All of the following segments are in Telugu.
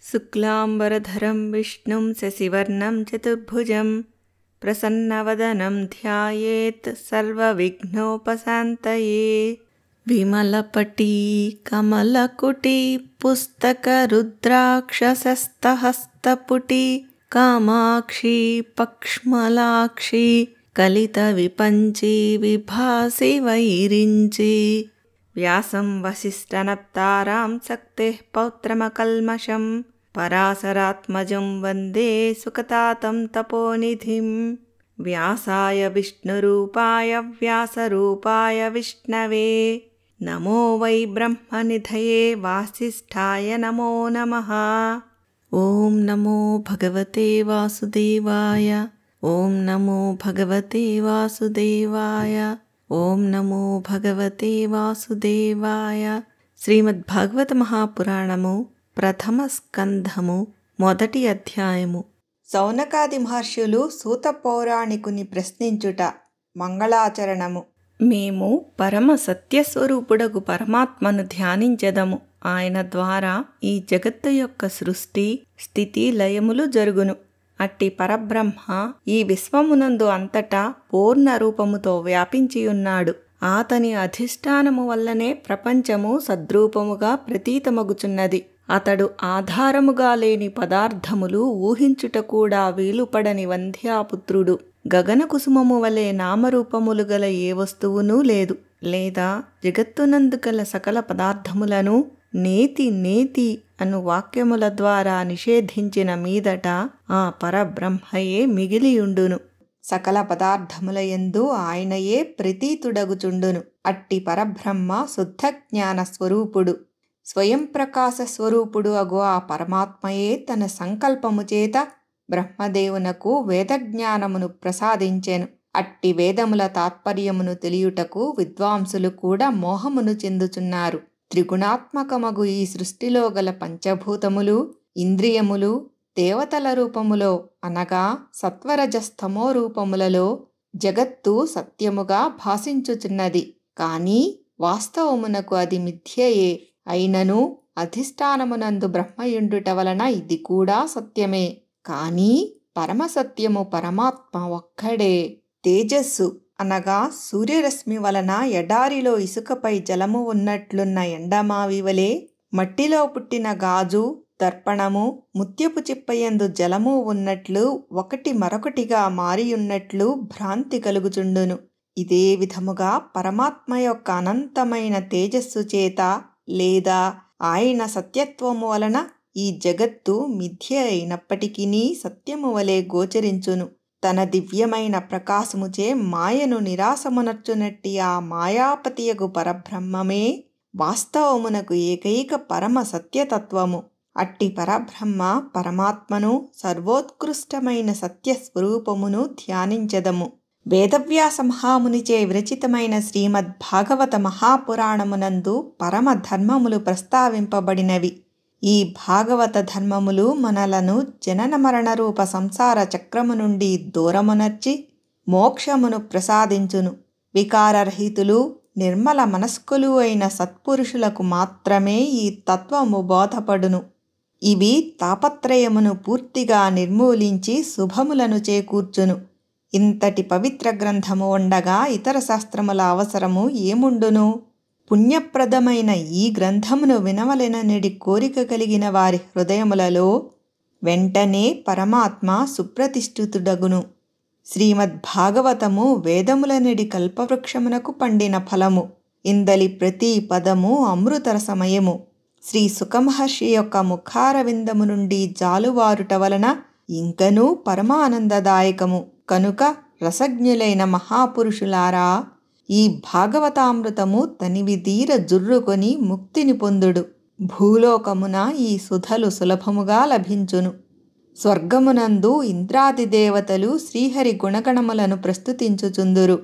శుక్లాంబరధరం విష్ణుం శశివర్ణం చతుర్భుజం ప్రసన్నవదనం ధ్యాయేత్ సర్వవిఘ్నోపశాంతయే. విమలపటీ కమలకుటీ పుస్తకరుద్రాక్షసస్తహస్తపుటీ కామాక్షి పక్ష్మలాక్షి కలిత విపంచీ విభాసి వైరించి. వ్యాసం వసిష్ఠనప్తారాం శక్తిః పౌత్రమకల్మషం పరాశరాత్మజం వందే సుఖతాతం తపోనిధిం. వ్యాసాయ విష్ణురూపాయ వ్యాసరూపాయ విష్ణవే నమో వై బ్రహ్మనిధయే వాసిష్ఠాయ నమో నమః. ఓం నమో భగవతే వాసుదేవాయ. ఓం నమో భగవతే వాసుదేవాయ. ఓం నమో భగవతే వాసుదేవాయ. శ్రీమద్భాగవత మహాపురాణము ప్రథమ స్కంధము మొదటి అధ్యాయము. సౌనకాది మహర్షులు సూత పౌరాణికుని ప్రశ్నించుట. మంగళాచరణము. మేము పరమ సత్యస్వరూపుడగు పరమాత్మను ధ్యానించెదము. ఆయన ద్వారా ఈ జగత్తు యొక్క సృష్టి స్థితి లయములు జరుగును. అట్టి పరబ్రహ్మ ఈ విశ్వమునందు అంతటా పూర్ణ రూపముతో వ్యాపించియున్నాడు. అతని అధిష్టానము వల్లనే ప్రపంచము సద్రూపముగా ప్రతీతమగుచున్నది. అతడు ఆధారముగా లేని పదార్థములు ఊహించుట కూడా వీలుపడని వంధ్యాపుత్రుడు. గగన కుసుమము వలె నామరూపములు గల ఏ వస్తువునూ లేదు. లేదా జగత్తునందు గల సకల పదార్థములను నేతి నేతి అను వాక్యముల ద్వారా నిషేధించిన మీదట ఆ పరబ్రహ్మయే మిగిలియుండును. సకల పదార్థముల యందు ఆయనయే ప్రతీతుడగుచుండును. అట్టి పరబ్రహ్మ శుద్ధ జ్ఞాన స్వరూపుడు, స్వయం ప్రకాశ స్వరూపుడు అగు ఆ పరమాత్మయే తన సంకల్పము చేత బ్రహ్మదేవునకు వేదజ్ఞానమును ప్రసాదించెను. అట్టి వేదముల తాత్పర్యమును తెలియుటకు విద్వాంసులు కూడా మోహమును చెందుచున్నారు. త్రిగుణాత్మకమగు ఈ సృష్టిలో గల పంచభూతములు, ఇంద్రియములు దేవతల రూపములో అనగా సత్వరజస్తమో రూపములలో జగత్తు సత్యముగా భాసించుచున్నది. కానీ వాస్తవమునకు అది మిథ్యయే. అయినను అధిష్టానమునందు బ్రహ్మయుండుట వలన ఇది కూడా సత్యమే. కానీ పరమసత్యము పరమాత్మ ఒక్కడే. తేజస్సు అనగా సూర్యరశ్మి వలన ఎడారిలో ఇసుకపై జలము ఉన్నట్లున్న ఎండమావి వలె, మట్టిలో పుట్టిన గాజు దర్పణము ముత్యపు చిప్పయందు జలము ఉన్నట్లు ఒకటి మరొకటిగా మారియున్నట్లు భ్రాంతి కలుగుచుండును. ఇదే విధముగా పరమాత్మ యొక్క అనంతమైన తేజస్సు చేత లేదా ఆయన సత్యత్వము వలన ఈ జగత్తు మిథ్య అయినప్పటికీ సత్యము వలె గోచరించును. తన దివ్యమైన ప్రకాశముచే మాయను నిరాశమునర్చునట్టి ఆ మాయాపతియగు పరబ్రహ్మమే వాస్తవమునకు ఏకైక పరమ సత్యతత్వము. అట్టి పరబ్రహ్మ పరమాత్మను సర్వోత్కృష్టమైన సత్యస్వరూపమును ధ్యానించెదము. వేదవ్యాస మహామునిచే విరచితమైన శ్రీమద్భాగవత మహాపురాణమునందు పరమ ధర్మములు ప్రస్తావింపబడినవి. ఈ భాగవత ధర్మములు మనలను జనన మరణ రూప సంసార చక్రము నుండి దూరమునర్చి మోక్షమును ప్రసాదించును. వికారరహితులు నిర్మల మనస్కులు అయిన సత్పురుషులకు మాత్రమే ఈ తత్వము బోధపడును. ఇవి తాపత్రయమును పూర్తిగా నిర్మూలించి శుభములను చేకూర్చును. ఇంతటి పవిత్ర గ్రంథము ఉండగా ఇతర శాస్త్రముల అవసరము ఏముండును? పుణ్యప్రదమైన ఈ గ్రంథమును వినవలెననిడి కోరిక కలిగిన వారి హృదయములలో వెంటనే పరమాత్మ సుప్రతిష్ఠితుడగును. శ్రీమద్భాగవతము వేదములనిడి కల్పవృక్షమునకు పండిన ఫలము. ఇందలి ప్రతి పదము అమృతరసమయము. శ్రీ సుఖమహర్షి యొక్క ముఖారవిందము నుండి జాలువారుట వలన ఇంకనూ పరమానందదాయకము. కనుక రసజ్ఞులైన మహాపురుషులారా, ఈ భాగవతామృతము తనివిదీర జుర్రుకొని ముక్తిని పొందుడు. భూలోకమున ఈ సుధలు సులభముగా లభించును. స్వర్గమునందు ఇంద్రాది దేవతలు శ్రీహరి గుణగణములను ప్రస్తుతించుచుందురు.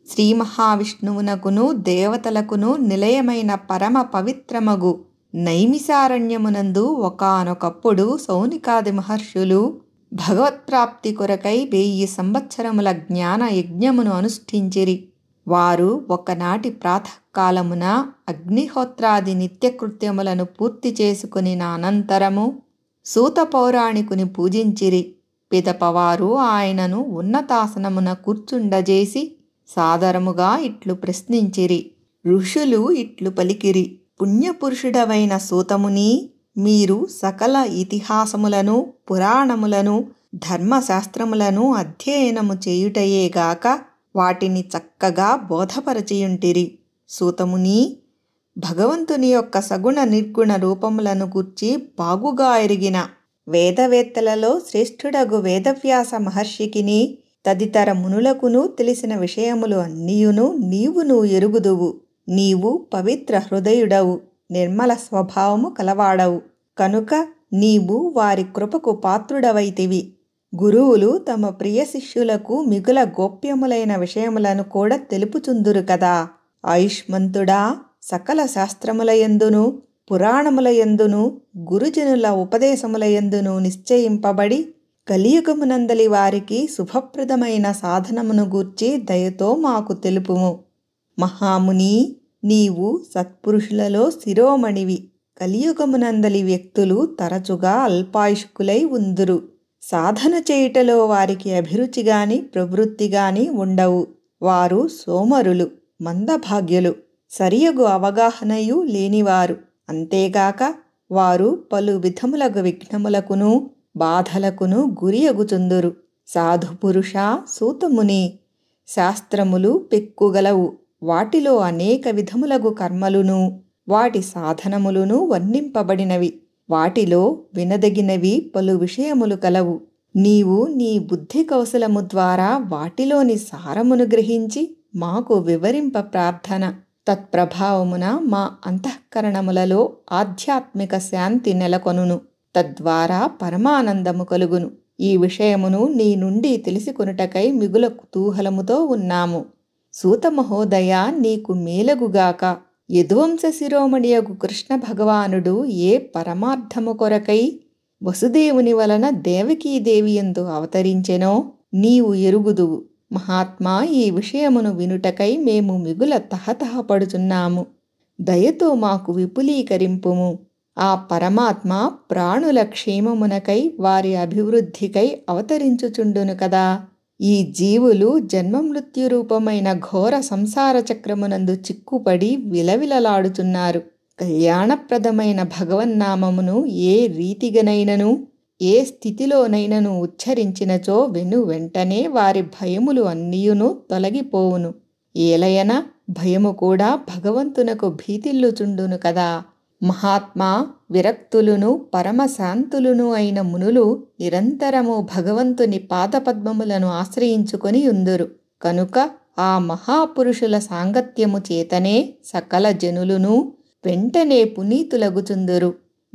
శ్రీ మహావిష్ణువునకును దేవతలకును నిలయమైన పరమ పవిత్రమగు నైమిసారణ్యమునందు ఒకానొకప్పుడు సౌనికాది మహర్షులు భగవత్ప్రాప్తి కొరకై 1000 సంవత్సరముల జ్ఞాన యజ్ఞమును అనుష్ఠించిరి. వారు ఒకనాటి ప్రాతకాలమున అగ్నిహోత్రాది నిత్యకృత్యములను పూర్తి చేసుకుని అనంతరము సూత పౌరాణికుని పూజించిరి. పిదపవారు ఆయనను ఉన్నతాసనమున కూర్చుండజేసి సాదరముగా ఇట్లు ప్రశ్నించిరి. ఋషులు ఇట్లు పలికిరి. పుణ్యపురుషుడవైన సూతముని, మీరు సకల ఇతిహాసములను, పురాణములను, ధర్మశాస్త్రములను అధ్యయనము చేయుటయేగాక వాటిని చక్కగా బోధపరచియుంటిరి. సూతముని, భగవంతుని యొక్క సగుణ నిర్గుణ రూపములను గూర్చి బాగుగా ఎరిగిన వేదవేత్తలలో శ్రేష్ఠుడగు వేదవ్యాస మహర్షికిని తదితర మునులకును తెలిసిన విషయములు అన్నియును నీవును ఎరుగుదువు. నీవు పవిత్ర హృదయుడవు, నిర్మల స్వభావము కలవాడవు కనుక నీవు వారి కృపకు పాత్రుడవైతివి. గురువులు తమ ప్రియ శిష్యులకు మిగుల గోప్యములైన విషయములను కూడా తెలుపుచుందురు కదా. ఆయుష్మంతుడా, సకల శాస్త్రములయందును పురాణములయందును గురుజనుల ఉపదేశములయందును నిశ్చయింపబడి కలియుగమునందలి వారికి శుభప్రదమైన సాధనమును గూర్చి దయతో మాకు తెలుపుము. మహాముని, నీవు సత్పురుషులలో శిరోమణివి. కలియుగమునందలి వ్యక్తులు తరచుగా అల్పాయుష్కులై ఉందురు. సాధన చేయుటలో వారికి అభిరుచిగాని ప్రవృత్తిగాని ఉండవు. వారు సోమరులు, మందభాగ్యులు, సరియగు అవగాహనయు లేనివారు. అంతేగాక వారు పలు విధములగు విఘ్నములకును బాధలకును గురియగుచుందురు. సాధుపురుష సూతముని, శాస్త్రములు పెక్కుగలవు. వాటిలో అనేక విధములగు కర్మలును వాటి సాధనములును వర్ణింపబడినవి. వాటిలో వినదగినవి పలు విషయములు కలవు. నీవు నీ బుద్ధి కౌశలము ద్వారా వాటిలోని సారమును గ్రహించి మాకు వివరింప ప్రార్థన. తత్ప్రభావమున మా అంతఃకరణములలో ఆధ్యాత్మిక శాంతి నెలకొనును. తద్వారా పరమానందము కలుగును. ఈ విషయమును నీ నుండి తెలుసుకొనుటకై మిగుల కుతూహలముతో ఉన్నాము. సూత మహోదయ, నీకు మేలగుగాక. యదువంశ శిరోమణియగు కృష్ణ భగవానుడు ఏ పరమార్థము కొరకై వసుదేవుని వలన దేవకీదేవియందు అవతరించెనో నీవు ఎరుగుదువు. మహాత్మా, ఈ విషయమును వినుటకై మేము మిగుల తహతహపడుచున్నాము. దయతో మాకు విపులీకరింపుము. ఆ పరమాత్మ ప్రాణుల క్షేమమునకై వారి అభివృద్ధికై అవతరించుచుండును కదా. ఈ జీవులు జన్మమృత్యురూపమైన ఘోర సంసార చక్రమునందు చిక్కుపడి విలవిలలాడుచున్నారు. కళ్యాణప్రదమైన భగవన్నామమును ఏ రీతిగనైనను ఏ స్థితిలోనైనను ఉచ్చరించినచో వెంటనే వారి భయములు అన్నియును తొలగిపోవును. ఏలయన భయము కూడా భగవంతునకు భీతిల్లుచుండును కదా. మహాత్మా, విరక్తులును పరమశాంతులును అయిన మునులు నిరంతరము భగవంతుని పాదపద్మములను ఆశ్రయించుకొని ఉందురు. కనుక ఆ మహాపురుషుల సాంగత్యము చేతనే సకల జనులును వెంటనే పునీతులగుచుందురు.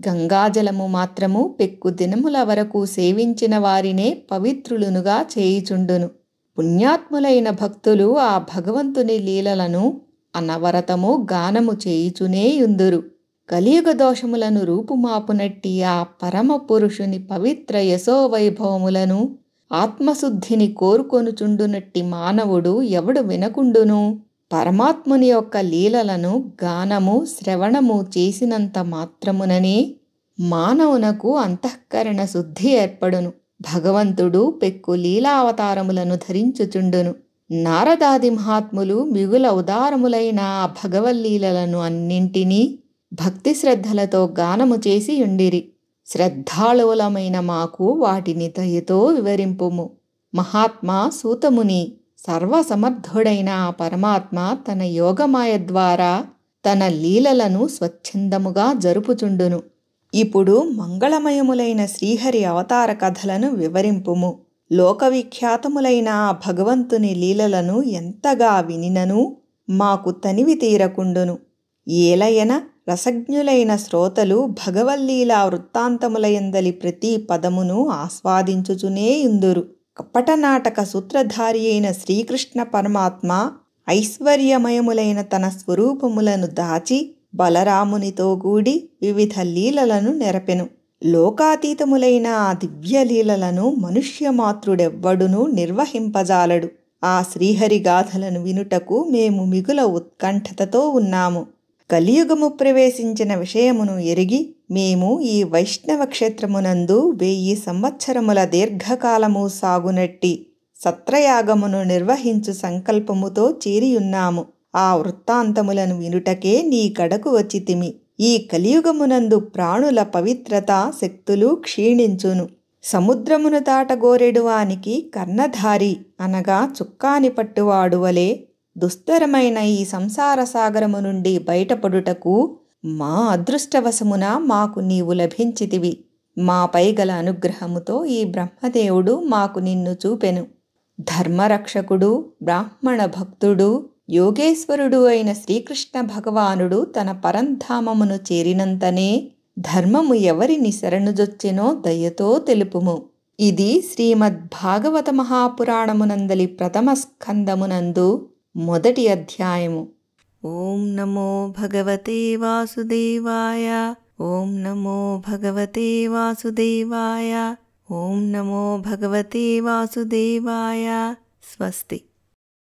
గంగాజలము మాత్రము పెక్కు దినముల వరకు సేవించిన వారినే పవిత్రులునుగా చేయుచుండును. పుణ్యాత్ములైన భక్తులు ఆ భగవంతుని లీలలను అనవరతము గానము చేయుచునే యుందురు. కలియుగ దోషములను రూపుమాపునట్టి ఆ పరమ పురుషుని పవిత్ర యశోవైభవములను ఆత్మశుద్ధిని కోరుకొనుచుండునట్టి మానవుడు ఎవడు వినకుండును? పరమాత్ముని యొక్క లీలలను గానము శ్రవణము చేసినంత మాత్రముననే మానవునకు అంతఃకరణ శుద్ధి ఏర్పడును. భగవంతుడు పెక్కు లీలావతారములను ధరించుచుండును. నారదాది మహాత్ములు మిగుల ఉదారములైన ఆ భగవల్లీలలను అన్నింటినీ భక్తి శ్రద్ధలతో గానము చేసి ఉండిరి. శ్రద్ధాళువులమైన మాకు వాటిని దయతో వివరింపుము. మహాత్మా సూతముని, సర్వసమర్థుడైన ఆ పరమాత్మ తన యోగమాయ ద్వారా తన లీలలను స్వచ్ఛందముగా జరుపుచుండును. ఇప్పుడు మంగళమయములైన శ్రీహరి అవతార కథలను వివరింపుము. లోకవిఖ్యాతములైన ఆ భగవంతుని లీలలను ఎంతగా వినినను మాకు తనివి తీరకుండును. ఏలయన రసజ్ఞులైన శ్రోతలు భగవల్లీలా వృత్తాంతములయందలి ప్రతి పదమును ఆస్వాదించుచునే యుందురు. కపటనాటక సూత్రధారి అయిన శ్రీకృష్ణ పరమాత్మ ఐశ్వర్యమయములైన తన స్వరూపములను దాచి బలరామునితో కూడి వివిధ లీలలను నెరపెను. లోకాతీతములైన ఆ దివ్యలీలలను మనుష్యమాతృడెవ్వడునూ నిర్వహింపజాలడు. ఆ శ్రీహరిగాథలను వినుటకు మేము మిగుల ఉత్కంఠతతో ఉన్నాము. కలియుగము ప్రవేశించిన విషయమును ఎరిగి మేము ఈ వైష్ణవ క్షేత్రమునందు 1000 సంవత్సరముల దీర్ఘకాలము సాగునట్టి సత్రయాగమును నిర్వహించు సంకల్పముతో చేరియున్నాము. ఆ వృత్తాంతములను వినుటకే నీ కడకు వచ్చితిమి. ఈ కలియుగమునందు ప్రాణుల పవిత్రత శక్తులు క్షీణించును. సముద్రమును దాటగోరెడు వానికి కర్ణధారి అనగా చుక్కాని పట్టువాడు వలె దుస్తరమైన ఈ సంసార సాగరము నుండి బయటపడుటకు మా అదృష్టవశమున మాకు నీవు లభించితివి. మాపై గల అనుగ్రహముతో ఈ బ్రహ్మదేవుడు మాకు నిన్ను చూపెను. ధర్మరక్షకుడు, బ్రాహ్మణ భక్తుడు, యోగేశ్వరుడు అయిన శ్రీకృష్ణ భగవానుడు తన పరంధామమును చేరినంతనే ధర్మము ఎవరిని శరణుజొచ్చెనో దయతో తెలుపుము. ఇది శ్రీమద్భాగవత మహాపురాణమునందలి ప్రథమ స్కందమునందు మొదటి అధ్యాయము. ఓం నమో భగవతే వాసుదేవాయ. ఓం నమో భగవతే వాసుదేవాయ. ఓం నమో భగవతే వాసుదేవాయ. స్వస్తి.